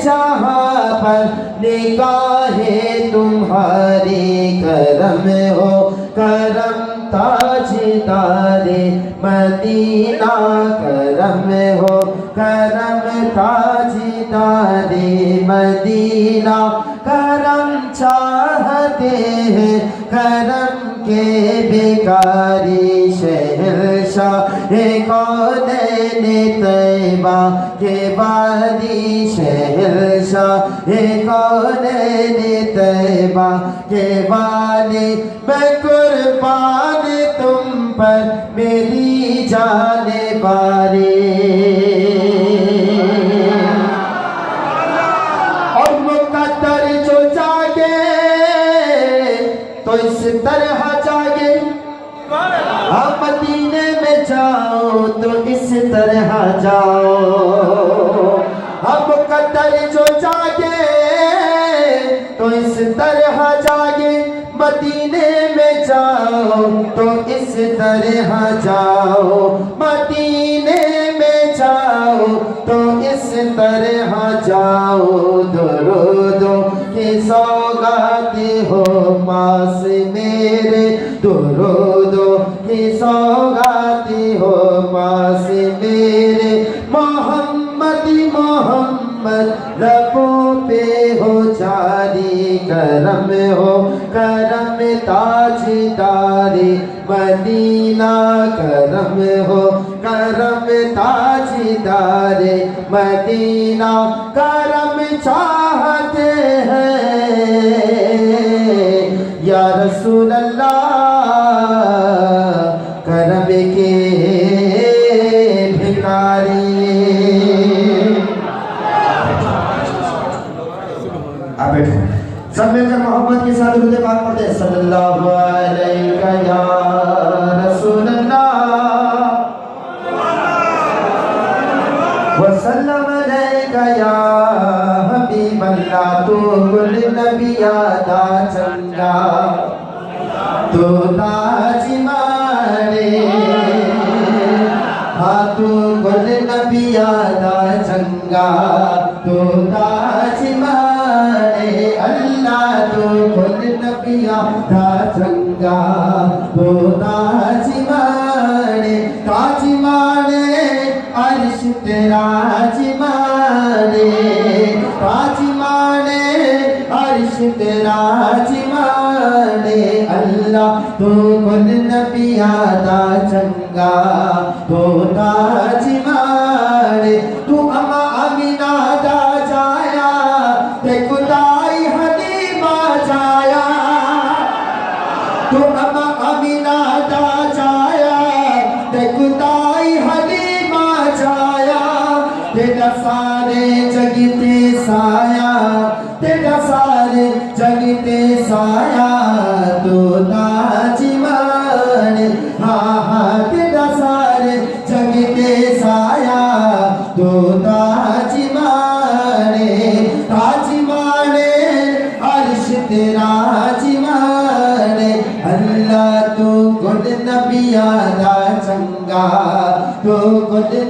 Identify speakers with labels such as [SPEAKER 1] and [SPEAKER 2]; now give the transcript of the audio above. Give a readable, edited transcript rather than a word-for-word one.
[SPEAKER 1] जहाँ पर निगाहे तुम्हारी करम हो करम ताजदारे मदीना करम हो करम ताजदारे मदीना करम चाहते हैं करम के बेकारी शहंशाह कौनैन तैयबा के बारी शहंशाह कौनैन तैयबा के बारी मैं कुर्बान तुम पर मेरी जाने बारी। और मुक़द्दर जो जागे तो इस तरह जागे, आप मदीने में जाओ तो इस तरह जाओ। अब मुक़द्दर जो जागे तो इस तरह जागे, मदीने में जाओ तो इस तरह जाओ, मदीने में जाओ तो इस तरह जाओ। दुरूदो की सौगाती हो पास मेरे, दुरूदो की सौगाती हो पास मेरे। मोहम्मद मोहम्मद लबों पे हो जारी करम हो करम ताजदारे मदीना करम हो करम ताजदारे मदीना करम चाहते हैं या रसूल अल्लाह करम के भिखारी। आप बैठो, सब मिलकर मोहब्बत के साथ दुरूद पाक पढ़ते हैं। सल्लल्लाहु अलैका या रसूल अल्लाह व सल्लम अलैका या हबीब अल्लाह। तू कुल नबिया दा चंगा तू ताज मारे, हाँ तू कुल नबिया दा चंगा तू ताज मारे। अल्लाह तू कुल नबिया दा चंगा तू ताज मारे। ताज मारे अर्श तेरा जिमाने, ताज मारे अर्श तेरा जिमाने। अल्लाह तू कुल नबिया दा चंगा तू ताज मारे। तू अमा अमीना दा जाया ते खुदाई हलीमा जाया, तू अमा अमीना दा जाया ते खुदाई हलीमा जाया। तेरा सारे जगते साया, तेरा सारे जगते साया तू ताज माने। हाँ हाँ तेरा सारे जगते साया तू ताज माने। ताज माने अर्श तेरा जिमाने। अल्लाह तू कुल नबिया दा चंगा तू कुल